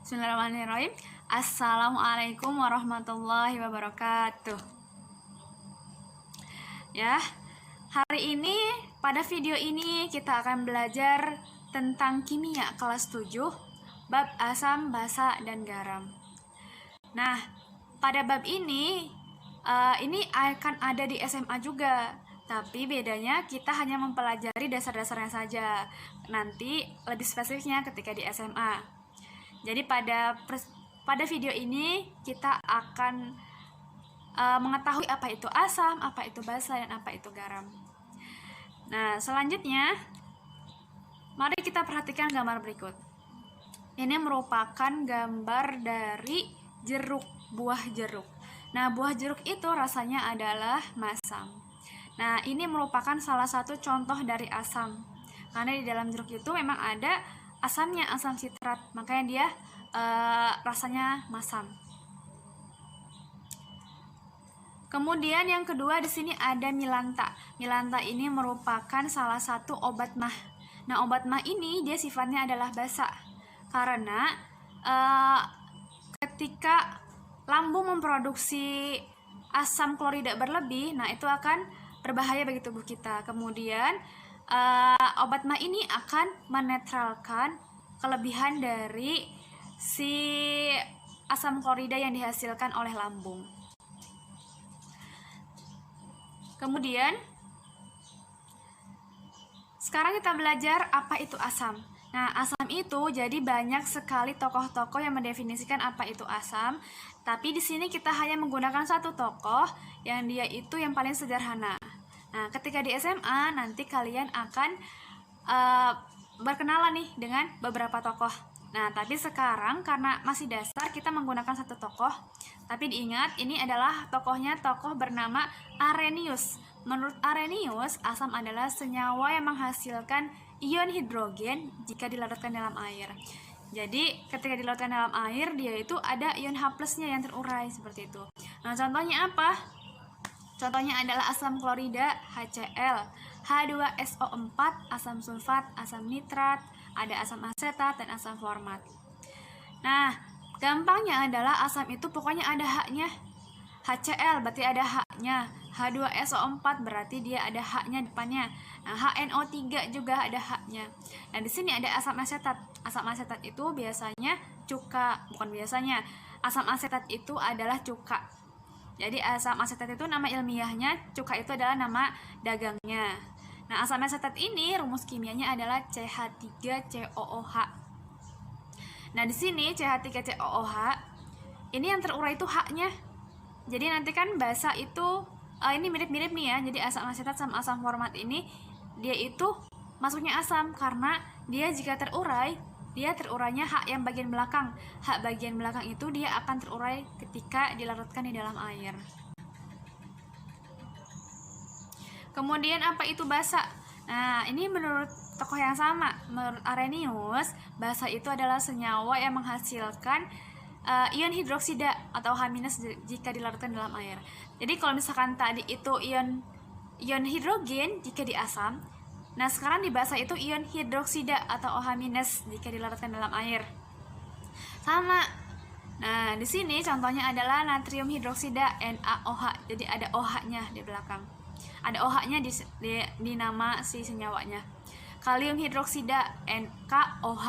Bismillahirrahmanirrahim. Assalamualaikum warahmatullahi wabarakatuh. Ya, hari ini pada video ini kita akan belajar tentang kimia kelas 7, bab asam, basa, dan garam. Nah, pada bab ini akan ada di SMA juga, tapi bedanya kita hanya mempelajari dasar-dasarnya saja. Nanti lebih spesifiknya ketika di SMA. Jadi pada video ini kita akan mengetahui apa itu asam, apa itu basa, dan apa itu garam. Nah, selanjutnya mari kita perhatikan gambar berikut. Ini merupakan gambar dari jeruk, buah jeruk. Nah, buah jeruk itu rasanya adalah masam. Nah, ini merupakan salah satu contoh dari asam. Karena di dalam jeruk itu memang ada asamnya, asam sitrat, makanya dia rasanya masam. Kemudian yang kedua di sini ada milanta. Milanta ini merupakan salah satu obat mah. Nah, obat mah ini dia sifatnya adalah basa. Karena ketika lambung memproduksi asam klorida berlebih, nah itu akan berbahaya bagi tubuh kita. Kemudian obat mah ini akan menetralkan kelebihan dari si asam klorida yang dihasilkan oleh lambung. Kemudian sekarang kita belajar apa itu asam. Nah, asam itu jadi banyak sekali tokoh-tokoh yang mendefinisikan apa itu asam. Tapi di sini kita hanya menggunakan satu tokoh yang dia itu yang paling sederhana. Nah, ketika di SMA nanti kalian akan berkenalan nih dengan beberapa tokoh. Nah, tapi sekarang karena masih dasar kita menggunakan satu tokoh. Tapi diingat ini adalah tokohnya tokoh bernama Arrhenius. Menurut Arrhenius, asam adalah senyawa yang menghasilkan ion hidrogen jika dilarutkan dalam air. Jadi ketika dilarutkan dalam air dia itu ada ion H+ yang terurai seperti itu. Nah, contohnya apa? Contohnya adalah asam klorida HCl, H2SO4, asam sulfat, asam nitrat, ada asam asetat, dan asam format. Nah, gampangnya adalah asam itu pokoknya ada H-nya. HCl berarti ada H-nya, H2SO4 berarti dia ada H-nya depannya. Nah, HNO3 juga ada H-nya. Nah, di sini ada asam asetat. Asam asetat itu biasanya cuka, bukan biasanya. Asam asetat itu adalah cuka. Jadi asam asetat itu nama ilmiahnya, cuka itu adalah nama dagangnya. Nah, asam asetat ini rumus kimianya adalah CH3COOH. Nah, di sini CH3COOH ini yang terurai itu H-nya. Jadi nanti kan basa itu ini mirip-mirip nih ya. Jadi asam asetat sama asam format ini dia itu masuknya asam karena dia jika terurai dia terurainya H yang bagian belakang. H bagian belakang itu dia akan terurai ketika dilarutkan di dalam air. Kemudian apa itu basa? Nah, ini menurut tokoh yang sama, menurut Arrhenius, basa itu adalah senyawa yang menghasilkan ion hidroksida atau H- jika dilarutkan dalam air. Jadi kalau misalkan tadi itu ion hidrogen jika di asam, nah sekarang di basa itu ion hidroksida atau OH- jika dilarutkan dalam air. Sama. Nah, di sini contohnya adalah natrium hidroksida NaOH. Jadi ada OH-nya di belakang. Ada OH-nya di nama si senyawanya. Kalium hidroksida NaKOH.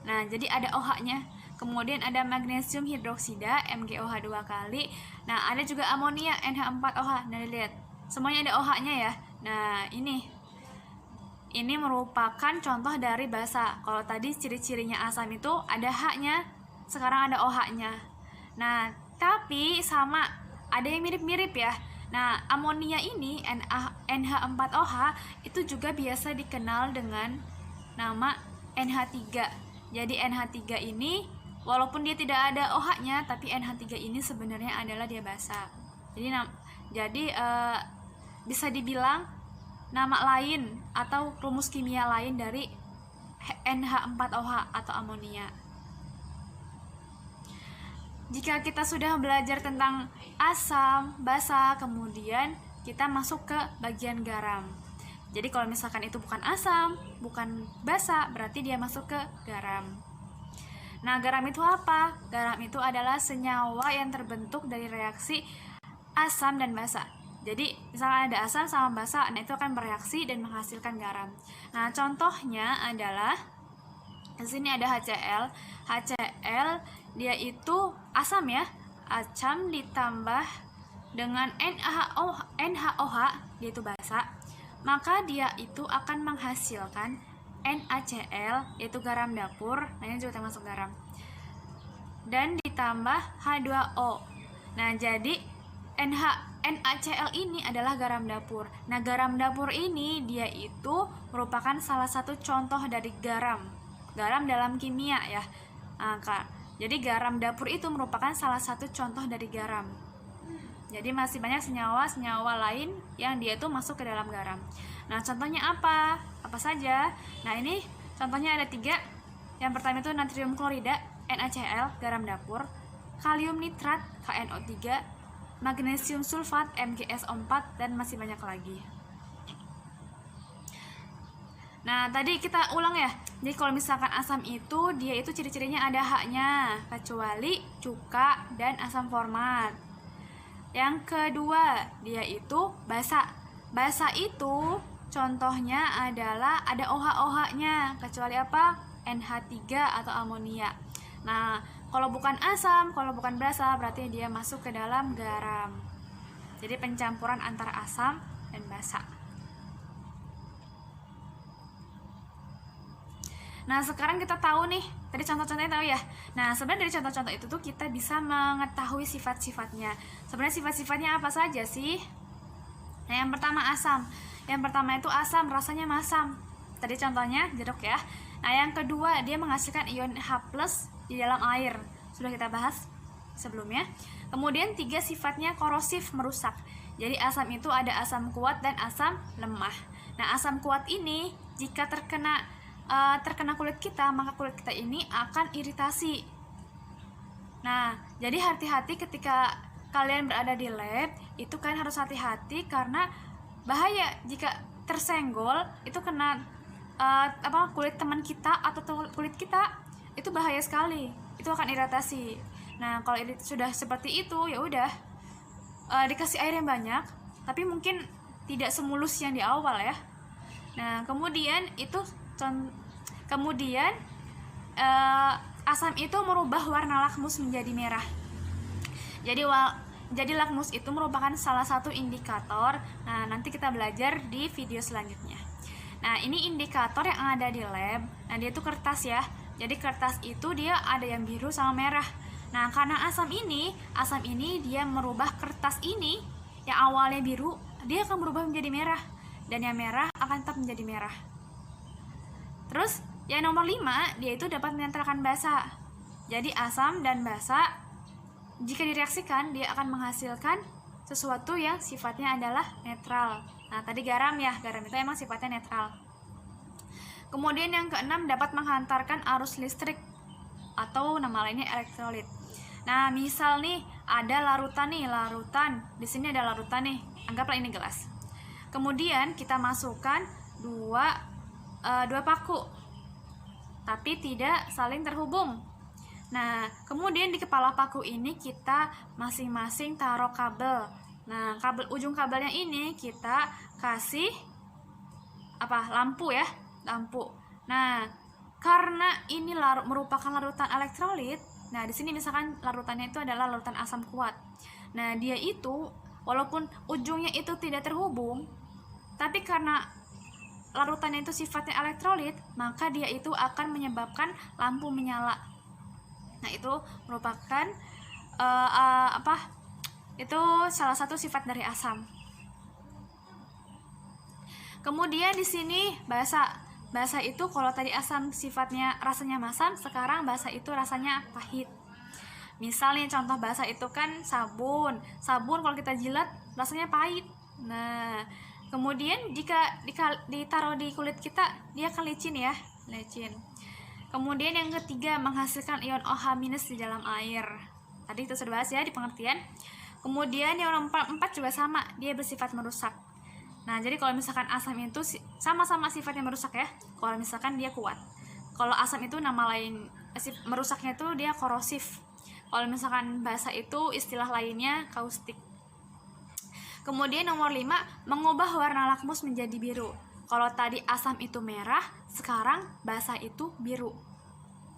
Nah, jadi ada OH-nya. Kemudian ada magnesium hidroksida MgOH 2 kali. Nah, ada juga amonia NH4OH. Nah, dilihat. Semuanya ada OH-nya ya. Nah, ini merupakan contoh dari basa. Kalau tadi ciri-cirinya asam itu ada H-nya, sekarang ada OH-nya. Nah, tapi sama ada yang mirip-mirip ya. Nah, amonia ini NH4OH itu juga biasa dikenal dengan nama NH3. Jadi NH3 ini walaupun dia tidak ada OH-nya, tapi NH3 ini sebenarnya adalah dia basa. Jadi bisa dibilang nama lain atau rumus kimia lain dari NH4OH atau amonia. Jika kita sudah belajar tentang asam, basa, kemudian kita masuk ke bagian garam. Jadi kalau misalkan itu bukan asam, bukan basa, berarti dia masuk ke garam. Nah, garam itu apa? Garam itu adalah senyawa yang terbentuk dari reaksi asam dan basa. Jadi, misalnya ada asam sama basa, nah itu akan bereaksi dan menghasilkan garam. Nah, contohnya adalah di sini ada HCl. HCl dia itu asam ya. Asam ditambah dengan NaOH, dia itu basa. Maka dia itu akan menghasilkan NaCl, yaitu garam dapur. Nah, ini juga termasuk garam. Dan ditambah H2O. Nah, jadi NaCl ini adalah garam dapur. Nah, garam dapur ini dia itu merupakan salah satu contoh dari garam dalam kimia ya. Nah, jadi garam dapur itu merupakan salah satu contoh dari garam. Jadi masih banyak senyawa-senyawa lain yang dia itu masuk ke dalam garam. Nah, contohnya apa? Apa saja? Nah, ini contohnya ada 3. Yang pertama itu natrium klorida, NaCl, garam dapur, kalium nitrat, KNO3, magnesium sulfat, MgSO4, dan masih banyak lagi. Nah, tadi kita ulang ya. Jadi kalau misalkan asam itu, dia itu ciri-cirinya ada H-nya, kecuali cuka dan asam format. Yang kedua, dia itu basa. Basa itu contohnya adalah ada OH-OH-nya, kecuali apa? NH3 atau amonia. Nah, kalau bukan asam, kalau bukan basa, berarti dia masuk ke dalam garam. Jadi pencampuran antara asam dan basa. Nah, sekarang kita tahu nih, tadi contoh-contohnya tahu ya. Nah, sebenarnya dari contoh-contoh itu tuh kita bisa mengetahui sifat-sifatnya. Sebenarnya sifat-sifatnya apa saja sih? Nah, yang pertama asam. Yang pertama itu asam, rasanya masam. Tadi contohnya jeruk ya. Nah, yang kedua dia menghasilkan ion H+ di dalam air. Sudah kita bahas sebelumnya. Kemudian 3 sifatnya korosif, merusak. Jadi asam itu ada asam kuat dan asam lemah. Nah, asam kuat ini jika terkena kulit kita, maka kulit kita ini akan iritasi. Nah, jadi hati-hati ketika kalian berada di lab, itu kalian harus hati-hati karena bahaya jika tersenggol itu kena kulit teman kita atau kulit kita, itu bahaya sekali. Itu akan iritasi. Nah, kalau sudah seperti itu, ya udah dikasih air yang banyak, tapi mungkin tidak semulus yang di awal ya. Nah, kemudian asam itu merubah warna lakmus menjadi merah. Jadi lakmus itu merupakan salah satu indikator. Nah, nanti kita belajar di video selanjutnya. Nah, ini indikator yang ada di lab. Nah, dia itu kertas ya. Jadi kertas itu dia ada yang biru sama merah. Nah, karena asam ini dia merubah kertas ini yang awalnya biru, dia akan berubah menjadi merah. Dan yang merah akan tetap menjadi merah. Terus yang nomor 5, dia itu dapat menetralkan basa. Jadi asam dan basa jika direaksikan, dia akan menghasilkan sesuatu yang sifatnya adalah netral. Nah, tadi garam ya, garam itu emang sifatnya netral. Kemudian yang ke-6, dapat menghantarkan arus listrik atau nama lainnya elektrolit. Nah, misal nih ada larutan. Di sini ada larutan nih, anggaplah ini gelas. Kemudian kita masukkan dua paku, tapi tidak saling terhubung. Nah, kemudian di kepala paku ini kita masing-masing taruh kabel. Nah, ujung kabelnya ini kita kasih lampu ya, lampu. Nah, karena ini merupakan larutan elektrolit. Nah, di sini misalkan larutannya itu adalah larutan asam kuat. Nah, dia itu walaupun ujungnya itu tidak terhubung, tapi karena larutannya itu sifatnya elektrolit, maka dia itu akan menyebabkan lampu menyala. Nah, itu merupakan itu salah satu sifat dari asam. Kemudian di sini basa. Basa itu kalau tadi asam sifatnya rasanya masam, sekarang basa itu rasanya pahit. Misalnya contoh basa itu kan sabun. Sabun kalau kita jilat rasanya pahit. Nah, kemudian jika ditaruh di kulit kita, dia akan licin ya, licin. Kemudian yang ketiga, menghasilkan ion OH- di dalam air. Tadi itu sudah bahas ya di pengertian. Kemudian yang nomor 4 juga sama, dia bersifat merusak. Nah, jadi kalau misalkan asam itu sama-sama sifatnya merusak ya. Kalau misalkan dia kuat. Kalau asam itu nama lain merusaknya itu dia korosif. Kalau misalkan basa itu istilah lainnya kaustik. Kemudian nomor 5, mengubah warna lakmus menjadi biru. Kalau tadi asam itu merah, sekarang basa itu biru.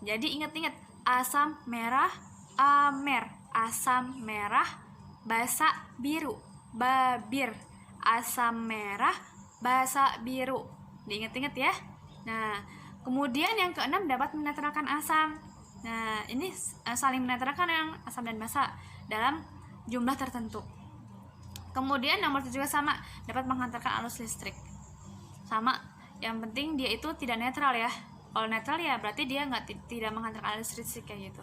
Jadi ingat-ingat, asam merah, amer, asam merah, basa biru, babir, asam merah, basa biru. Diingat-ingat ya. Nah, kemudian yang keenam, dapat menetralkan asam. Nah, ini saling menetralkan yang asam dan basa dalam jumlah tertentu. Kemudian nomor 7 juga sama, dapat menghantarkan arus listrik. Sama, yang penting dia itu tidak netral ya. Kalau netral ya berarti dia tidak menghantarkan arus listrik kayak gitu.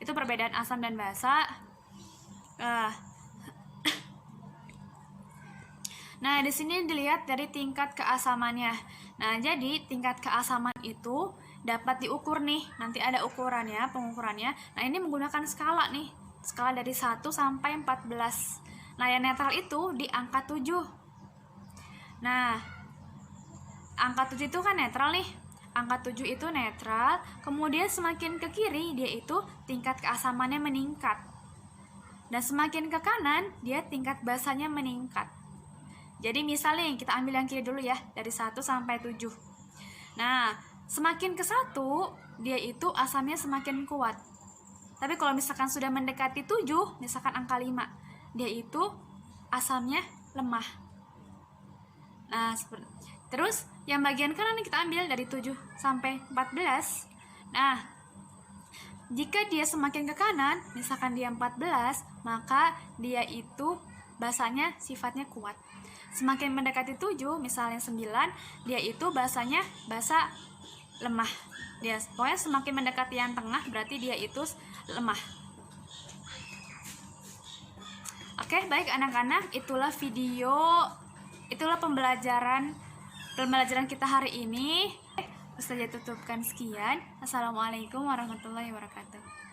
Itu perbedaan asam dan basa. Nah, di sini dilihat dari tingkat keasamannya. Nah, jadi tingkat keasaman itu dapat diukur nih. Nanti ada ukurannya, pengukurannya. Nah, ini menggunakan skala nih. Skala dari 1 sampai 14. Nah, yang netral itu di angka 7. Nah, angka 7 itu kan netral nih. Angka 7 itu netral, kemudian semakin ke kiri dia itu tingkat keasamannya meningkat. Dan semakin ke kanan dia tingkat basanya meningkat. Jadi misalnya kita ambil yang kiri dulu ya, dari 1 sampai 7. Nah, semakin ke 1 dia itu asamnya semakin kuat. Tapi kalau misalkan sudah mendekati 7, misalkan angka 5, dia itu asamnya lemah. Nah, terus yang bagian kanan kita ambil dari 7 sampai 14. Nah, jika dia semakin ke kanan, misalkan dia 14, maka dia itu basanya sifatnya kuat. Semakin mendekati 7, misalnya 9, dia itu basanya basa lemah. Dia pokoknya semakin mendekati yang tengah berarti dia itu lemah. Oke, baik anak-anak, itulah pembelajaran kita hari ini. Ustazah tutupkan sekian. Assalamualaikum warahmatullahi wabarakatuh.